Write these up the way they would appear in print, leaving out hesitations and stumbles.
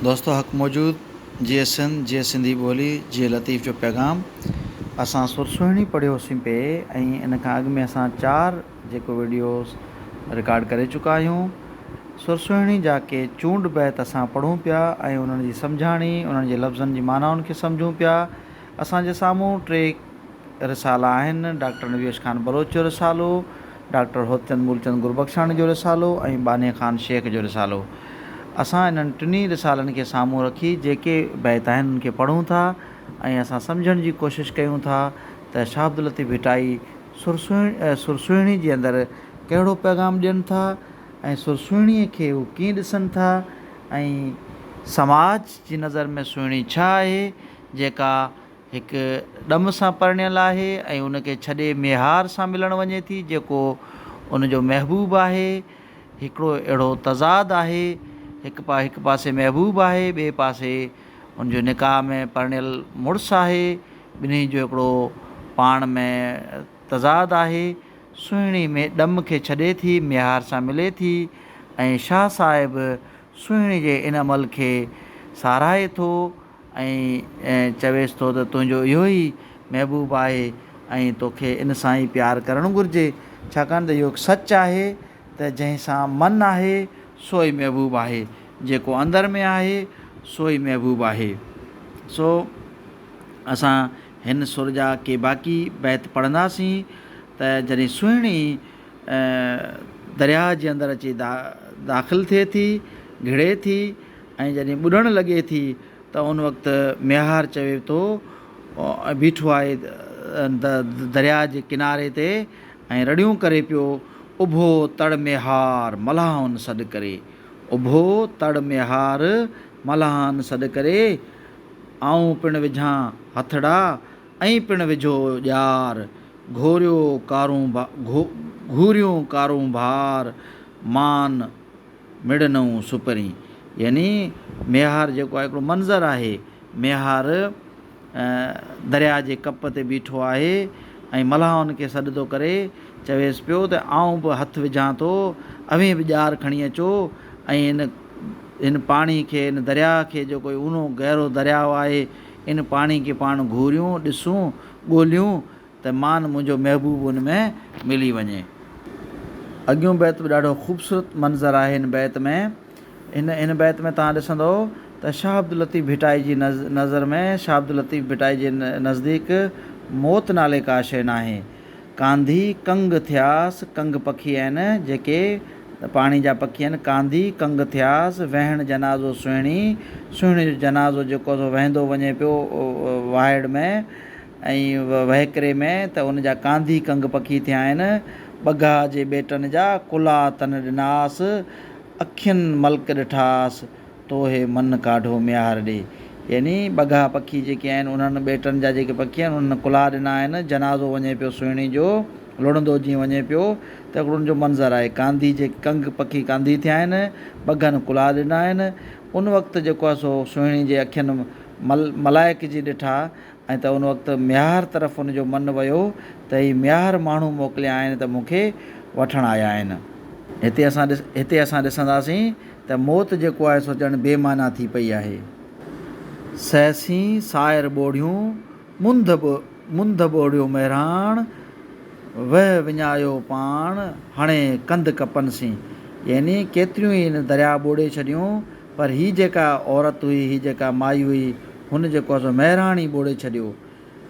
दोस्तों हक़ मौजूद जीअं सिंधी ॿोली जीअं लतीफ़ जो पैगाम असां सुरसुहिणी पढ़ियोसीं पे ऐं इन खां अॻु में असां 4 जेको वीडियोस रिकॉर्ड करे चुका आहियूं। सुरसुहिणी जा के चूंड बैत असां पढ़ूं पिया ऐं उन्हनि जी सम्झाणी, उन्हनि जे लफ़्ज़नि जी मानाउनि खे सम्झूं पिया। असांजे साम्हूं 3 रिसाला आहिनि, डॉक्टर नवीश ख़ान बलोच जो रिसालो, डॉक्टर होतचंद मूलचंद गुरबख्शाणी जो रिसालो ऐं बाने ख़ान शेख जो रिसालो। असां इन्हनि टिनी रिसालनि खे साम्हूं रखी जेके बैत आहिनि उनखे पढ़ूं था ऐं असां सम्झण जी कोशिशि कयूं था त शाह अब्दुल लतीफ़ भिटाई सुरसुहिणी जे अंदरि कहिड़ो पैगाम ॾियनि था ऐं सुरसुहिणीअ खे उहे कीअं ॾिसनि था ऐं समाज जी नज़र में सुहिणी छा आहे जेका हिकु ॾम सां परिणियल आहे ऐं उनखे छॾे मेहार सां मिलणु वञे थी जेको उनजो महबूब आहे। हिकिड़ो अहिड़ो तज़ाद आहे, हिकु पासे महबूब आहे, ॿिए पासे उनजो निकाह में परिणियल मुड़ुसु आहे, ॿिन्ही जो हिकिड़ो पाण में तज़ाद आहे। सुहिणी में ॾम खे छॾे थी, मेहार सां मिले थी ऐं शाह साहिबु सुहिणी जे इन अमल खे साराहे थो ऐं चवेसि थो त तुंहिंजो इहो ई महबूब आहे ऐं तोखे इन सां ई प्यारु करणु घुरिजे, छाकाणि त इहो सच आहे त जंहिंसां मन आहे सो ई महबूब आहे, जेको अंदरि में आहे सो ई महबूब आहे। सो असां हिन सुर जा के बाक़ी बैत पढ़ंदासीं त जॾहिं सुहिणी दरिया जे अंदरि अची दाख़िल थिए थी, घिड़े थी ऐं जॾहिं ॿुॾणु लॻे थी त उन वक़्तु मेहार चवे थो बीठो आहे दरिया जे किनारे ते ऐं रड़ियूं करे पियो, उभो तड़ मेहार मल्हाउनि सॾु करे, उभो तड़ मेहार मल्हाउनि सॾु करे, आऊं पिणु विझां हथड़ा ऐं पिणु विझो ॼार, घूरियूं कारूं भार मान मिड़नऊं सुपरी। यानी मेहार जेको आहे हिकिड़ो मंज़रु आहे, मेहार दरिया जे कप ते बीठो आहे ऐं मल्हाउनि खे सॾु थो करे, चवेसि पियो त आऊं बि हथु विझां थो, अव्हीं बि ॼार खणी अचो ऐं इन पाणी खे, इन दरिया खे, जेको ऊनो गहरो दरियाउ आहे, इन पाणी खे पाण घूरियूं, ॾिसूं, ॻोल्हियूं त मान मुंहिंजो महबूब उन में मिली वञे। अॻियूं बैत बि ॾाढो ख़ूबसूरत मंज़रु आहे हिन बैत में। हिन बैत में तव्हां ॾिसंदो त शाह अब्दुल लतीफ़ भिटाई जी नज़र में, शाह अब्दुल लतीफ़ भिटाई जे नज़दीक मौत नाले का शइ न आहे। कांधी कंग थियासि, कंग पखी आहिनि जेके पाणी जा पखी आहिनि, कांधी कंग थियासि, वहण जनाज़ो सुहिणी, सुहिणी जो जनाज़ो जेको सो वहंदो वञे पियो वाहिड़ में ऐं वहकिरे में, त उन जा कांधी कंग पखी थिया आहिनि। बघा जे बेटनि जा कुला तन ॾिनासि, अखियुनि मल्क ॾिठासि, तोहे मन काढो मेहार ॾे। यानी बघा पखी जेके आहिनि उन्हनि बेटनि जा जेके पखी आहिनि उन्हनि कुला ॾिना आहिनि, जनाज़ो वञे पियो सुहिणी जो, लुणंदो जीअं वञे पियो, त हिकिड़ो उनजो मंज़रु आहे। कांधी जे कंग पखी कांधी थिया आहिनि, बघनि कुला ॾिना आहिनि। उन वक़्तु जेको आहे सो सुहिणी जे अखियुनि मलाइकजी ॾिठा ऐं त उन वक़्तु मेहार तरफ़ उनजो मनु वियो त ही मेहार माण्हू मोकिलिया आहिनि त मूंखे वठणु आया आहिनि। हिते असां ॾिसंदासीं त मौत जेको आहे सो ॼण बेमाना थी पई आहे। सहसी सायर ॿोड़ियूं मुंद ॿोड़ियो महिराण, वह विञायो पाण हाणे कंध कपनसी। यानी केतिरियूं ई हिन दरिया ॿोड़े छॾियूं, पर हीअ जेका औरत हुई, हीअ जेका माई हुई, हुन जेको आहे सो महिराण ई ॿोड़े छॾियो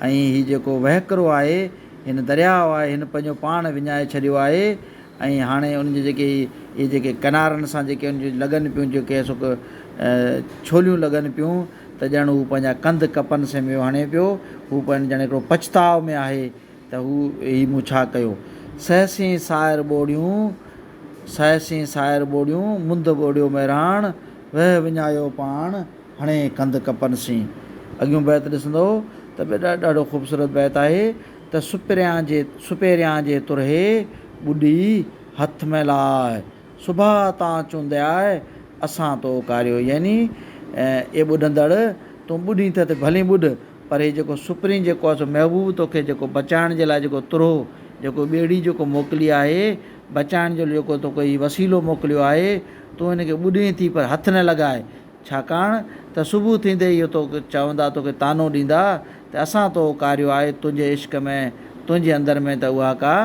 ऐं हीअ जेको वहकिरो आहे, हिन दरियाउ आहे, हिन पंहिंजो पाण विञाए छॾियो आहे ऐं हाणे उनजी इहे जेके किनारनि सां जेके उनजी लॻनि पियूं, जेके सो छोलियूं लॻनि पियूं, त ॼण हू पंहिंजा कंध कपनि से में हणे पियो, हू ॼण हिकिड़ो पछताव में आहे त हू ही मूं छा कयो। सहसी सायर ॿोड़ियूं मुंद ॿोड़ियो महिराण, वह विञायो पाण हाणे कंध कपनसी। अॻियूं बैत ॾिसंदो त ॾाढो ख़ूबसूरत बैत आहे त सुपेरियां जे तुरहे ॿुॾी हथ में लाइ, सुभा तां चूंदियाए असां तो कारियो। यानी ए ॿुॾंदड़ तूं ॿुॾी त भली ॿुॾ, पर हे जेको सुपरी जेको आहे सो महबूब तोखे जेको बचाइण जे लाइ जेको तुरहो, जेको ॿेड़ी जेको मोकिली आहे बचाइण जो जेको तोखे वसीलो मोकिलियो आहे, तूं हिनखे ॿुॾे थी पर हथ न लॻाए, छाकाणि त सुबुह थींदे ई तोखे चवंदा, तोखे तानो ॾींदा त असां तो कारियो आहे तुंहिंजे इश्क में, तुंहिंजे अंदरि में त उहा का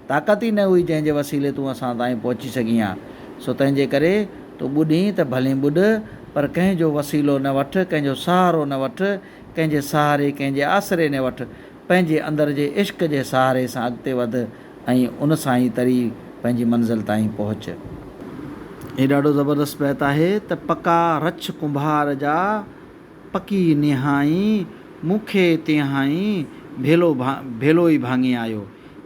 ताक़त ई न हुई जंहिंजे वसीले तूं असां ताईं पहुची सघीं आहे। सो तंहिंजे करे तूं ॿुॾी त भली ॿुॾ, पर कंहिंजो वसीलो न वठि, कंहिंजो सहारो न वठि, कंहिंजे सहारे कंहिंजे आसिरे न वठि, पंहिंजे अंदरि जे इश्क जे सहारे सां अॻिते वधि ऐं उन सां ई तरी पंहिंजी मंज़िल ताईं पहुच। हे ॾाढो ज़बरदस्त बैत आहे त पका रछ कुंभार जा पकी निहाई, मूंखे तिहाई भेलो ई भाङे आयो।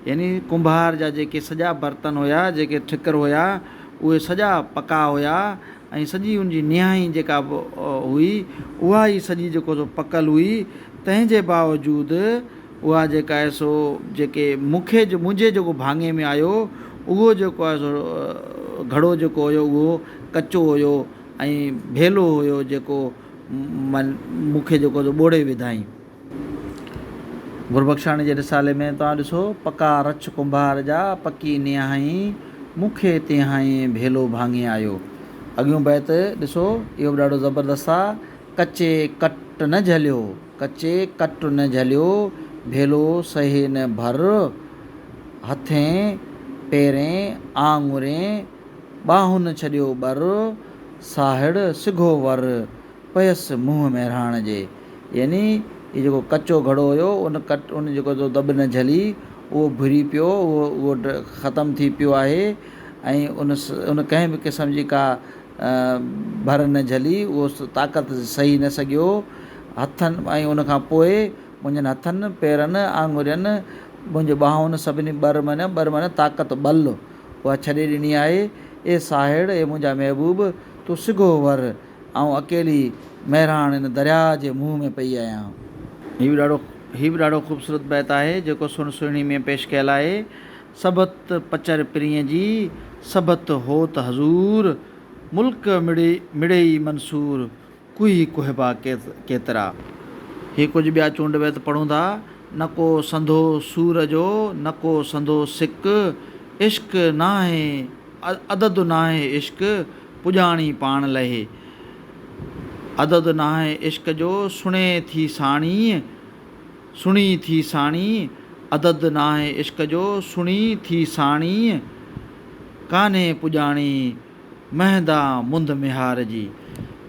यानी कुंभार जा जेके सॼा बर्तन हुया, जेके ठिकर हुया, उहे सॼा पका हुया ऐं सॼी उनजी निहाई जेका हुई उहा ई सॼी जेको सो पकल हुई। तंहिंजे बावजूदि उहा जेका आहे सो जेके मुंहिंजे जेको भाङे में आयो, उहो जेको आहे सो घड़ो जेको हुयो उहो कचो हुयो ऐं भेलो हुयो जेको मूंखे जेको ॿोड़े विधाई। गुरबख्शाणी जे रिसाले में तव्हां ॾिसो, पका रछ कुंभार जा पकी निहाई, मूंखे तिहाई भेलो भाङे आयो। अॻियूं बैत ॾिसो, इहो बि ॾाढो ज़बरदस्त आहे। कचे कट न झलियो, कचे कट न झलियो, भेलो सहे न भर, हथें पेरें आङुरें ॿाहुनि छॾियो ॿर, साहिड़ सिघो वर, पयसि मुंहुं मेहराण जे। यानी इहो जेको कचो घड़ो हुयो उन जेको दॿ न झली, उहो भुरी पियो, उहो ख़तमु थी पियो आहे ऐं उन कंहिं बि क़िस्म जी का भर न झली, उहो ताक़त सही न सघियो हथनि। ऐं उन खां पोइ मुंहिंजनि हथनि पेरनि आङुरियुनि मुंहिंजे ॿाहुनि सभिनी ॿर मन ताक़त ॿल उहा छॾे ॾिनी आहे। ए साहिड़, ए मुंहिंजा महबूब, तूं सिघो वर, ऐं अकेली महिराण इन दरिया जे मुंहं में पई आहियां। हीउ बि ॾाढो ख़ूबसूरत बैत आहे जेको सुण सुहिणी में पेश कयल आहे। सबत पचर पिरीअ जी, सबत होत हज़ूर, मुल्क मिड़ेई मंसूर, कुही कुहबा केतिरा। ही कुझु ॿिया चूंड बैत पढ़ूं था। न को संधो सूर जो, न को संधो सिक, इश्क नाहे अदद नाहे इश्क, पुॼाणी पाण लहे। अदद नाहे इश्क जो, सुणी थी साणी, अदद नाहे इश्क जो, सुणी थी साणी, कान्हे पुॼाणी महंदा मुंद मिहार जी।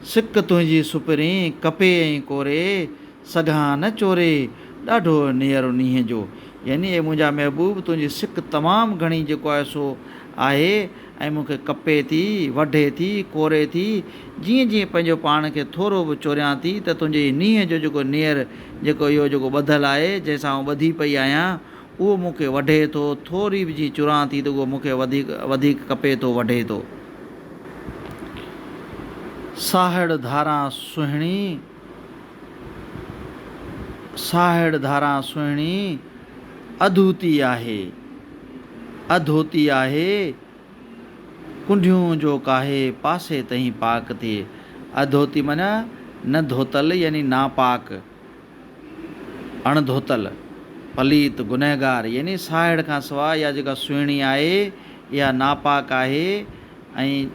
सिक तुंहिंजी सुपिरी कपे ऐं कोरे, सघां न चोरे ॾाढो नेर नींहं जो। यानी ए मुंहिंजा महबूब, तुंहिंजी सिक तमामु घणी जेको आहे सो आहे ऐं मूंखे कपे थी, वढे थी, कोरे थी। जीअं जीअं पंहिंजो पाण खे थोरो बि चोरियां थी त तुंहिंजे नींहं जो जेको नेर जेको इहो जेको ॿधलु आहे, जंहिंसां आउं ॿधी पई आहियां, उहो मूंखे वढे थो। थोरी बि जीअं चुरां थी त उहो मूंखे वधीक कपे थो, वढे थो। साहिड़ धारा सुहिणी अधोती आहे, कुंडियूं जो काहे पासे तहीं पाक थिए। अधोती माना न धोतल, यानी नापाक, अणधोतल, पलीत, गुनहगार। यानी साहिड़ खां सवाइ इहा जेका सुहिणी आहे इहा नापाक आहे। ऐं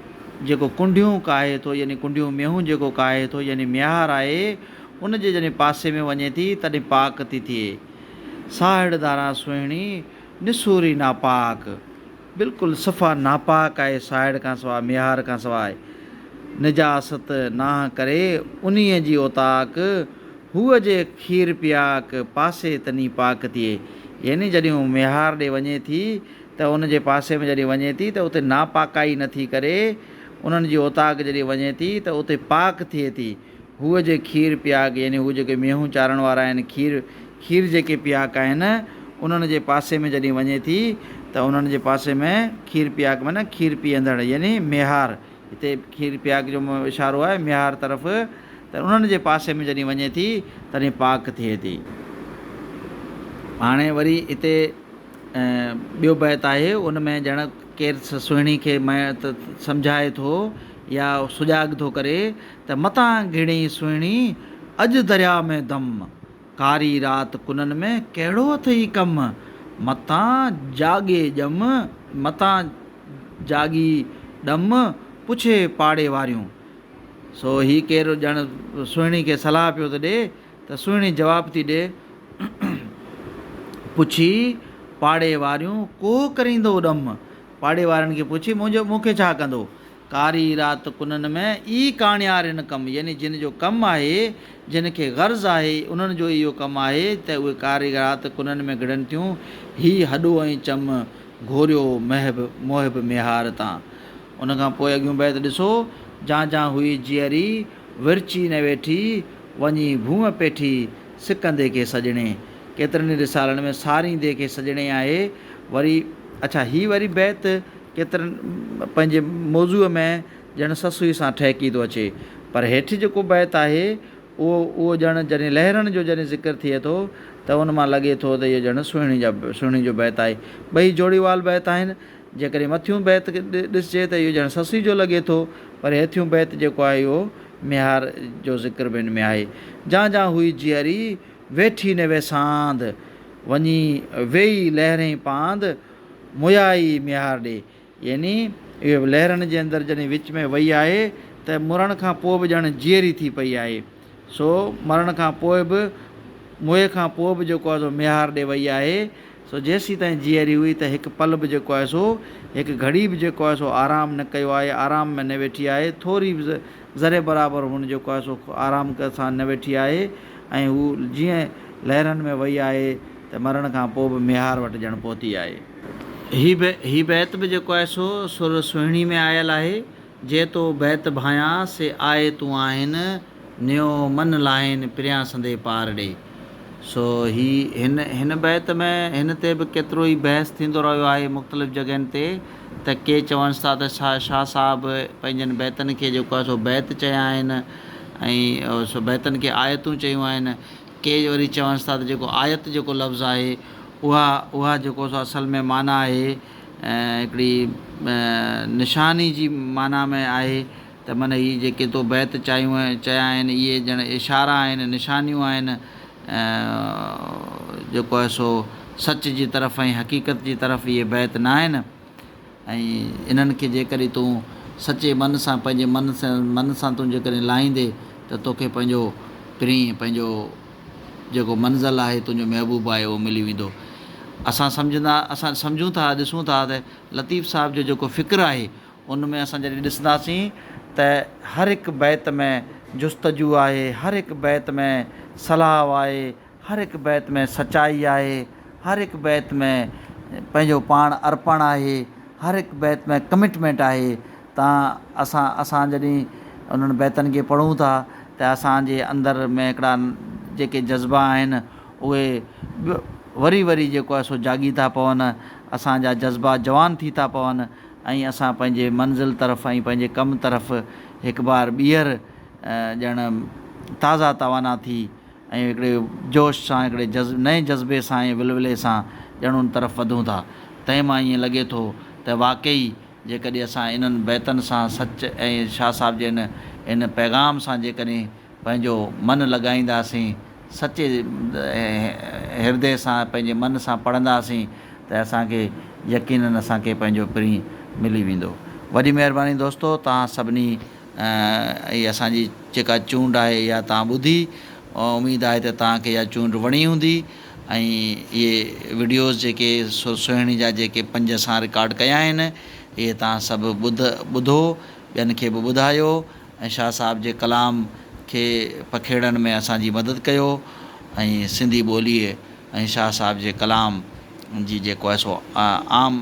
जेको कुंडियूं काहे थो, यानी कुंडियूं मेहूं जेको काहे थो, यानी मिहार आहे, उनजे जॾहिं पासे में वञे थी तॾहिं पाक थी थिए। साहिड़ धारा सुहिणी निसूरी नापाक, बिल्कुलु सफ़ा नापाक आहे साहिड़ खां सवाइ, मिहार खां सवाइ। निजासत नाह करे उन्हीअ जी ओताक, हूअ जे खीर पियाक पासे तनी पाक थिए। यानी जॾहिं हू मिहार ॾे वञे थी त उनजे पासे में जॾहिं वञे थी त उते नापाकाई नथी करे, उन्हनि जी ओताक जॾहिं वञे थी त उते पाक थिए थी। हूअ जे खीर पियाक, यानी हू जेके मेहूं चारण वारा आहिनि, खीर जेके पियाक आहिनि, उन्हनि जे पासे में जॾहिं वञे थी त उन्हनि जे पासे में खीर पियाक माना खीर पीअंदड़, यानी मिहार। हिते खीर पियाक जो इशारो आहे मिहार तरफ़। त उन्हनि जे पासे में जॾहिं वञे थी तॾहिं पाक थिए थी। हाणे वरी हिते ॿियो बैत आहे, उन में ॼण केरु सुहिणी खे सम्झाए थो या सुजाॻ थो करे त मतां घिणी सुहिणी अॼु दरिया में दम, कारी राति कुननि में कहिड़ो अथई कमु, मतां जागी ॾम पुछे पाड़े वारियूं। सो हीउ केरु ॼण सुहिणी खे सलाह पियो थो ॾिए त सुहिणी जवाबु थी ॾिए, पुछी पाड़े वारियूं को करींदो ॾम, पाड़े वारनि खे पुछी मूंखे छा कंदो, कारी राति कुननि में ई काणियारिन कमु, यानी जिन जो कमु आहे, जिन खे गर्ज़ आहे, उन्हनि जो इहो कमु आहे त उहे कारी राति कुननि में घिड़नि थियूं, हीउ हॾो ऐं चम घोरियो मोहिब मेहार तां। उन खां पोइ अॻियूं बैत ॾिसो, जा जा हुई जीअरी विरची न वेठी, वञी भूअं पेठी सिकंदे खे सजणे। केतिरनि रिसालनि में सारींदे खे सजणे आहे। वरी अच्छा हीअ वरी बैत केतिरनि पंहिंजे मौज़ूअ में ॼण ससुई सां ठहिकी थो अचे, पर हेठि जेको बैत आहे उहो ॼण जॾहिं लहरनि जो जॾहिं ज़िक्र थिए थो त उन मां लॻे थो त इहो ॼण सुहिणी जो बैत आहे। ॿई जोड़ीवाल बैत आहिनि। जेकॾहिं मथियूं बैत ॾिसजे त इहो ॼण ससुई जो लॻे थो, पर हेठियूं बैत जेको आहे इहो मेहार जो ज़िक्र बि हिन में आहे। जा जा हुई जीअरी वेठी न वेसांद, वञी वेही लहरें पांद, मुयाई मेहार ॾे। यानी इहो लहरनि जे अंदरि जॾहिं विच में वई आहे त मुरण खां पोइ बि ॼण जीअरी थी पई आहे। सो मरण खां पोइ बि, मुए खां पोइ बि जेको आहे सो मेहार ॾे वई आहे। सो जेसीं ताईं जीअरी हुई त हिकु पल बि जेको आहे सो, हिकु घड़ी बि जेको आहे सो आराम न कयो आहे, आराम में न वेठी आहे, थोरी बि ज़रे बराबरि हुन जेको आहे सो आराम सां न वेठी आहे। ऐं हू जीअं लहरनि में वई आहे त मरण खां पोइ बि मेहार वटि ॼण पहुती आहे। हीअ बैत बि जेको आहे सो सुर सुहिणी में आयल आहे। जे तो बैत भायां से आए तूं आहिनि, नियो मन लाहिनि प्रिया संदे पार ॾे। सो हिन बैत में हिन ते बि केतिरो ई बहस थींदो रहियो आहे मुख़्तलिफ़ जॻहियुनि ते, त के चवनि था त शाह साहिबु पंहिंजनि बैतनि खे जेको आहे सो बैत चया आहिनि ऐं सो बैतनि खे आयतूं चयूं आहिनि। के वरी चवनि था त जेको आयत जेको लफ़्ज़ु आहे उहा जेको सो असल में माना आहे हिकिड़ी निशानी जी माना में आहे, त माना हीअ जेके तो बैत चया आहिनि इहे ॼण इशारा आहिनि, निशानियूं आहिनि जेको आहे सो सच जी तरफ़ ऐं हक़ीक़त जी तरफ़ इहे बैत न आहिनि। ऐं इन्हनि खे जेकॾहिं तूं सचे मन सां पंहिंजे मन सां तूं जेकॾहिं लाहींदे त तोखे पंहिंजो पंहिंजो जेको मंज़िल आहे, तुंहिंजो महबूबु आहे, उहो मिली वेंदो। असां सम्झूं था, ॾिसूं था त लतीफ़ साहिब जो जेको फ़िक्र आहे उन में असां जॾहिं ॾिसंदासीं त हर हिकु बैत में जुस्तजू आहे, हर हिकु बैत में सलाह आहे, हर हिकु बैत में सचाई आहे, हर हिकु बैत में पंहिंजो पाण अर्पण आहे, हर हिकु बैत में कमिटमेंट आहे। असां जॾहिं उन्हनि बैतनि खे पढ़ूं था त असांजे अंदरि में हिकिड़ा जेके जज़्बा आहिनि उहे वरी जेको आहे सो जागी था पवनि, असांजा जज़्बा जवान थी था पवनि ऐं असां पंहिंजे मंज़िल तरफ़ ऐं पंहिंजे कम तरफ़ हिकु बार ॿीहर ॼण ताज़ा तवाना थी ऐं हिकिड़े जोश सां, हिकिड़े नए जज़्बे सां ऐं विलविले सां ॼण उन तरफ़ वधूं था। तंहिं मां ईअं लॻे थो त वाक़ई जेकॾहिं असां इन्हनि बैतनि सां सच ऐं शाह साहिब जे इन पैगाम सां जेकॾहिं पंहिंजो मन लॻाईंदासीं, सचे हृदय सां पंहिंजे मन सां पढ़ंदासीं त असांखे यकीननि असांखे पंहिंजो पिरी मिली वेंदो। वॾी महिरबानी दोस्तो, तव्हां सभिनी इहा असांजी जेका चूंड आहे इहा तव्हां ॿुधी, उमेदु आहे त तव्हांखे इहा चूंड वणी हूंदी। ऐं इहे वीडियोज़ जेके सुहिणी जा जेके 5 असां रिकॉर्ड कया आहिनि इहे तव्हां सभु ॿुधो, ॿियनि खे बि ॿुधायो ऐं शाह साहिब जे कलाम खे पखेड़नि में असांजी मदद कयो ऐं सिंधी ॿोलीअ ऐं शाह साहिब जे कलाम जी जेको आहे सो आम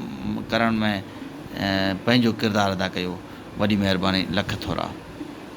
करण में पंहिंजो किरदारु अदा कयो। वॾी महिरबानी, लख थोरा।